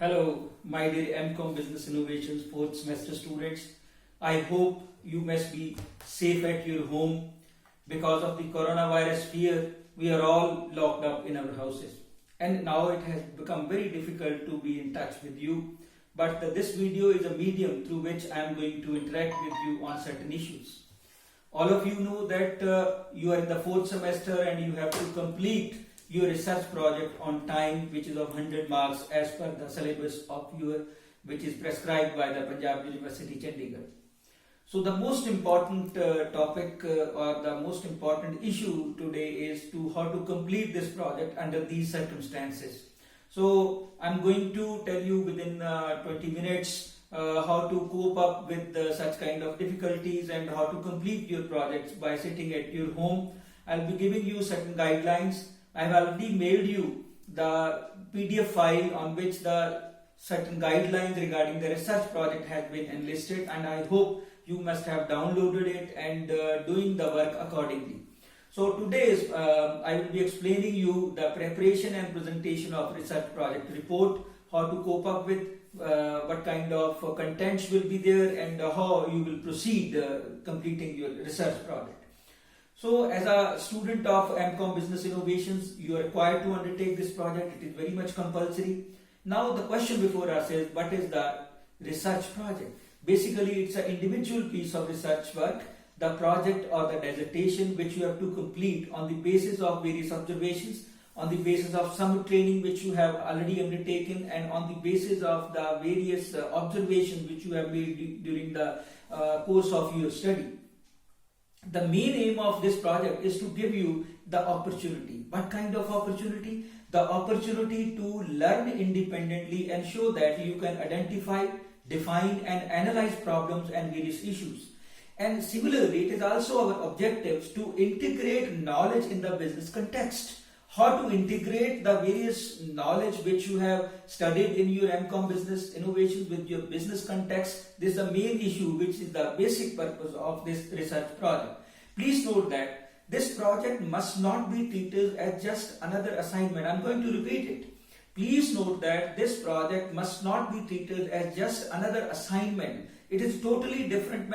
Hello, my dear MCOM Business Innovations fourth semester students. I hope you must be safe at your home. Because of the coronavirus fear, we are all locked up in our houses. And now it has become very difficult to be in touch with you. But this video is a medium through which I am going to interact with you on certain issues. All of you know that you are in the fourth semester and you have to complete your research project on time, which is of 100 marks as per the syllabus of your, which is prescribed by the Punjab University Chandigarh. So the most important topic or the most important issue today is to how to complete this project under these circumstances. So I'm going to tell you within 20 minutes how to cope up with such kind of difficulties and how to complete your projects by sitting at your home. I'll be giving you certain guidelines. I've already mailed you the PDF file on which the certain guidelines regarding the research project has been enlisted, and I hope you must have downloaded it and doing the work accordingly. So today I will be explaining you the preparation and presentation of research project report, how to cope up with what kind of contents will be there, and how you will proceed completing your research project. So as a student of MCOM Business Innovations, you are required to undertake this project. It is very much compulsory. Now the question before us is, what is the research project? Basically, it's an individual piece of research work, the project or the dissertation which you have to complete on the basis of various observations, on the basis of some training which you have already undertaken, and on the basis of the various observations which you have made during the course of your study. The main aim of this project is to give you the opportunity. What kind of opportunity? The opportunity to learn independently and show that you can identify, define and analyze problems and various issues. And similarly, it is also our objectives to integrate knowledge in the business context. How to integrate the various knowledge which you have studied in your MCOM Business Innovations with your business context. This is the main issue, which is the basic purpose of this research project. Please note that this project must not be treated as just another assignment. I'm going to repeat it. Please note that this project must not be treated as just another assignment. It is totally different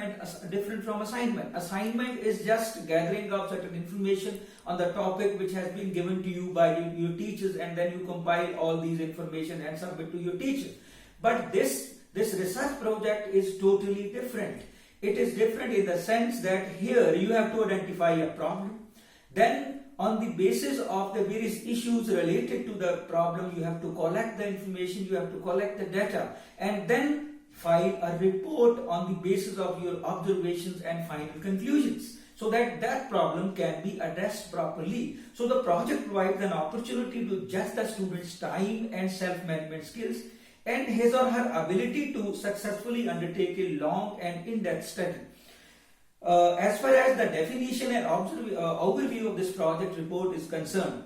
from assignment. Assignment is just gathering of certain information on the topic which has been given to you by your teachers, and then you compile all these information and submit to your teacher. But this research project is totally different. It is different in the sense that here you have to identify a problem. Then on the basis of the various issues related to the problem, you have to collect the information, you have to collect the data, and then file a report on the basis of your observations and final conclusions, so that that problem can be addressed properly. So the project provides an opportunity to judge the student's time and self-management skills and his or her ability to successfully undertake a long and in-depth study. As far as the definition and overview of this project report is concerned,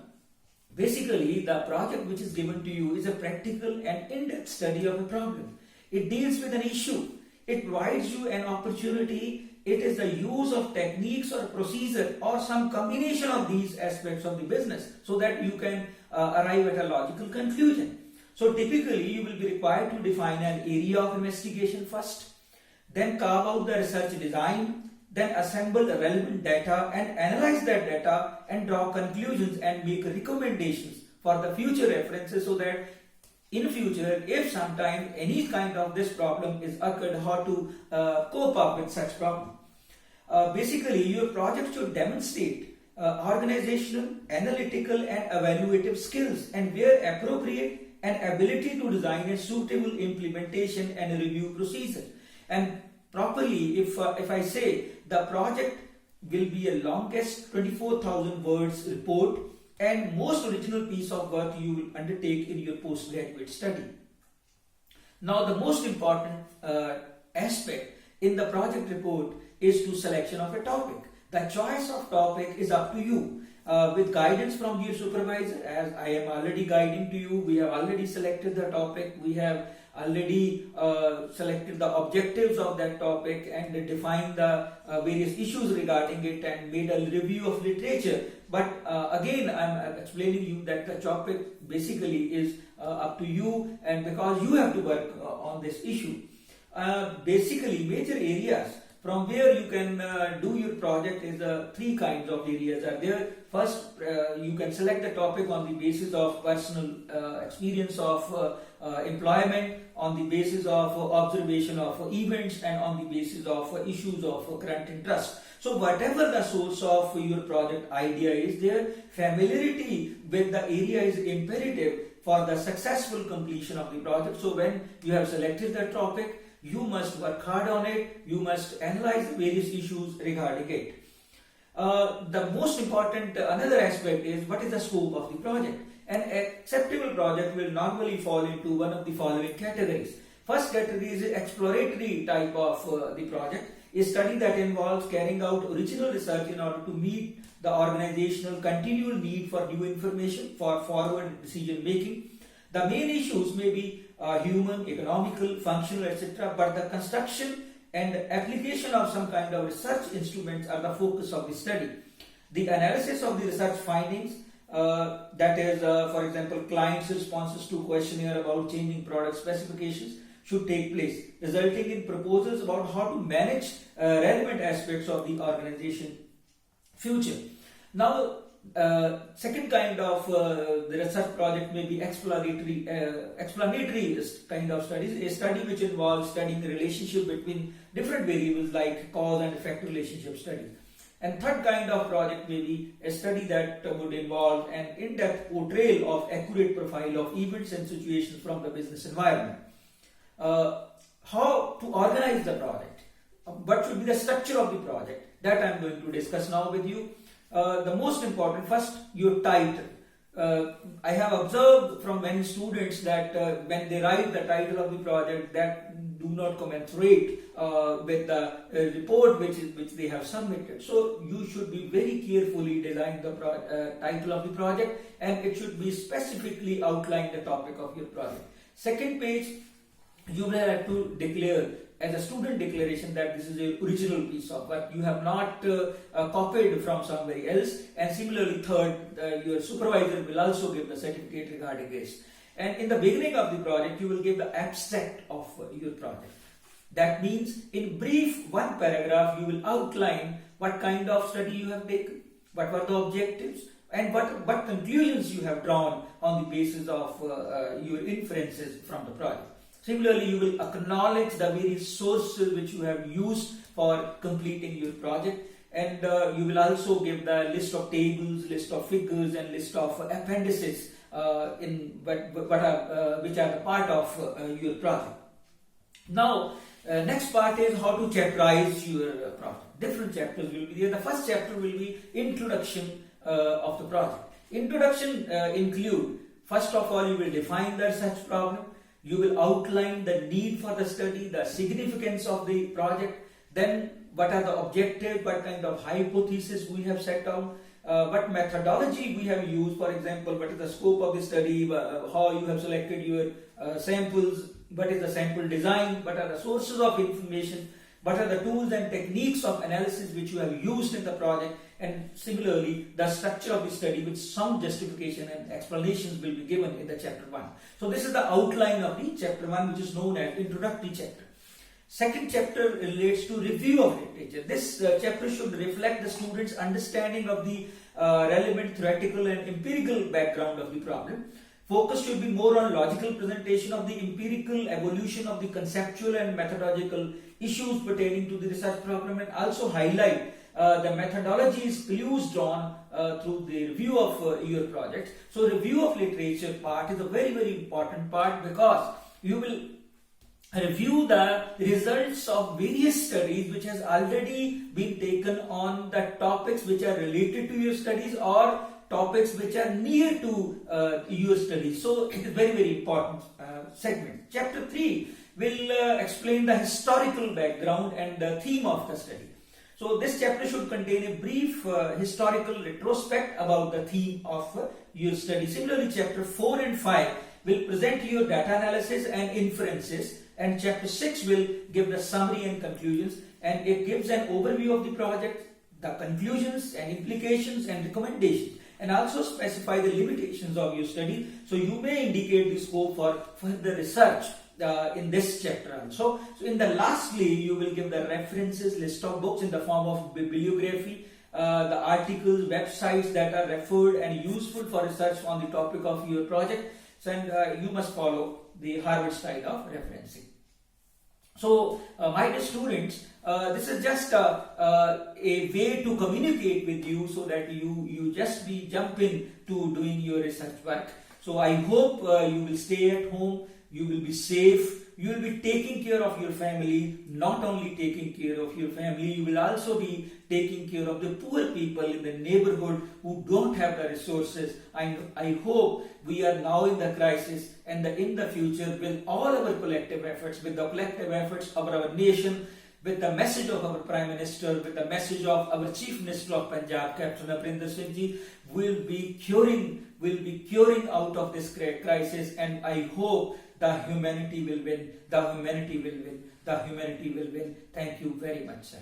basically the project which is given to you is a practical and in-depth study of a problem. It deals with an issue. It provides you an opportunity. It is the use of techniques or procedure or some combination of these aspects of the business so that you can arrive at a logical conclusion. So typically you will be required to define an area of investigation first, then carve out the research design, then assemble the relevant data and analyze that data and draw conclusions and make recommendations for the future references, so that in future, if sometime any kind of this problem is occurred, how to cope up with such problem. Basically, your project should demonstrate organizational, analytical and evaluative skills, and where appropriate, an ability to design a suitable implementation and a review procedure. And properly, if I say the project will be a longest 24,000 words report and most original piece of work you will undertake in your postgraduate study. Now the most important aspect in the project report is to selection of a topic. The choice of topic is up to you. With guidance from your supervisor, as I am already guiding to you, we have already selected the topic, we have already selected the objectives of that topic and defined the various issues regarding it and made a review of literature but again I'm explaining you that the topic basically is up to you, and because you have to work on this issue. Basically major areas from where you can do your project is three kinds of areas are there. First, you can select the topic on the basis of personal experience of employment, on the basis of observation of events, and on the basis of issues of current interest. So whatever the source of your project idea is there, familiarity with the area is imperative for the successful completion of the project. So when you have selected the topic, you must work hard on it, you must analyze the various issues regarding it. The most important another aspect is what is the scope of the project. An acceptable project will normally fall into one of the following categories. First category is exploratory type of the project, a study that involves carrying out original research in order to meet the organizational continual need for new information for forward decision making. The main issues may be human, economical, functional, etc., but the construction and application of some kind of research instruments are the focus of the study. The analysis of the research findings, that is, for example, clients' responses to questionnaire about changing product specifications, should take place, resulting in proposals about how to manage relevant aspects of the organization future. Now, second kind of the research project may be explanatory kind of studies, a study which involves studying the relationship between different variables like cause and effect relationship studies. And third kind of project may be a study that would involve an in-depth portrayal of accurate profile of events and situations from the business environment. How to organize the project, what should be the structure of the project, that I am going to discuss now with you. The most important, first, your title. I have observed from many students that when they write the title of the project, that do not commensurate with the report which they have submitted. So you should be very carefully design the title of the project, and it should be specifically outline the topic of your project. Second page, you will have to declare as a student declaration that this is an original piece of work. You have not copied from somebody else. And similarly, third, your supervisor will also give the certificate regarding this. And in the beginning of the project, you will give the abstract of your project. That means, in brief, one paragraph, you will outline what kind of study you have taken, what were the objectives, and what conclusions you have drawn on the basis of your inferences from the project. Similarly, you will acknowledge the various sources which you have used for completing your project, and you will also give the list of tables, list of figures, and list of appendices which are the part of your project. Now, next part is how to chapterize your project. Different chapters will be there. The first chapter will be introduction of the project. Introduction include, first of all, you will define the research problem. You will outline the need for the study, the significance of the project, then what are the objectives, what kind of hypothesis we have set out, what methodology we have used, for example, what is the scope of the study, how you have selected your samples, what is the sample design, what are the sources of information, what are the tools and techniques of analysis which you have used in the project, and similarly the structure of the study with some justification and explanations will be given in the chapter 1. So this is the outline of the chapter 1, which is known as introductory chapter. Second chapter relates to review of literature. This chapter should reflect the students' understanding of the relevant theoretical and empirical background of the problem. Focus should be more on logical presentation of the empirical evolution of the conceptual and methodological issues pertaining to the research problem, and also highlight the methodologies, clues drawn through the review of your project. So review of literature part is a very, very important part, because you will review the results of various studies which has already been taken on the topics which are related to your studies or topics which are near to your studies. So it is very, very important segment. Chapter 3 will explain the historical background and the theme of the study. So this chapter should contain a brief historical retrospect about the theme of your study. Similarly, chapter 4 and 5 will present your data analysis and inferences, and chapter 6 will give the summary and conclusions, and it gives an overview of the project, the conclusions and implications and recommendations, and also specify the limitations of your study. So you may indicate the scope for further research in this chapter also. So in the lastly, you will give the references, list of books in the form of bibliography, the articles, websites that are referred and useful for research on the topic of your project. So, and you must follow the Harvard style of referencing. So, my dear students, this is just a way to communicate with you so that you just be jump in to doing your research work. So, I hope you will stay at home, you will be safe, you will be taking care of your family. Not only taking care of your family, you will also be taking care of the poor people in the neighborhood who don't have the resources. I hope we are now in the crisis, and in the future, with all our collective efforts, with the collective efforts of our nation, with the message of our Prime Minister, with the message of our Chief Minister of Punjab, Captain Amarinder Singh Ji, will be curing out of this crisis, and I hope the humanity will win. The humanity will win. The humanity will win. Thank you very much, sir.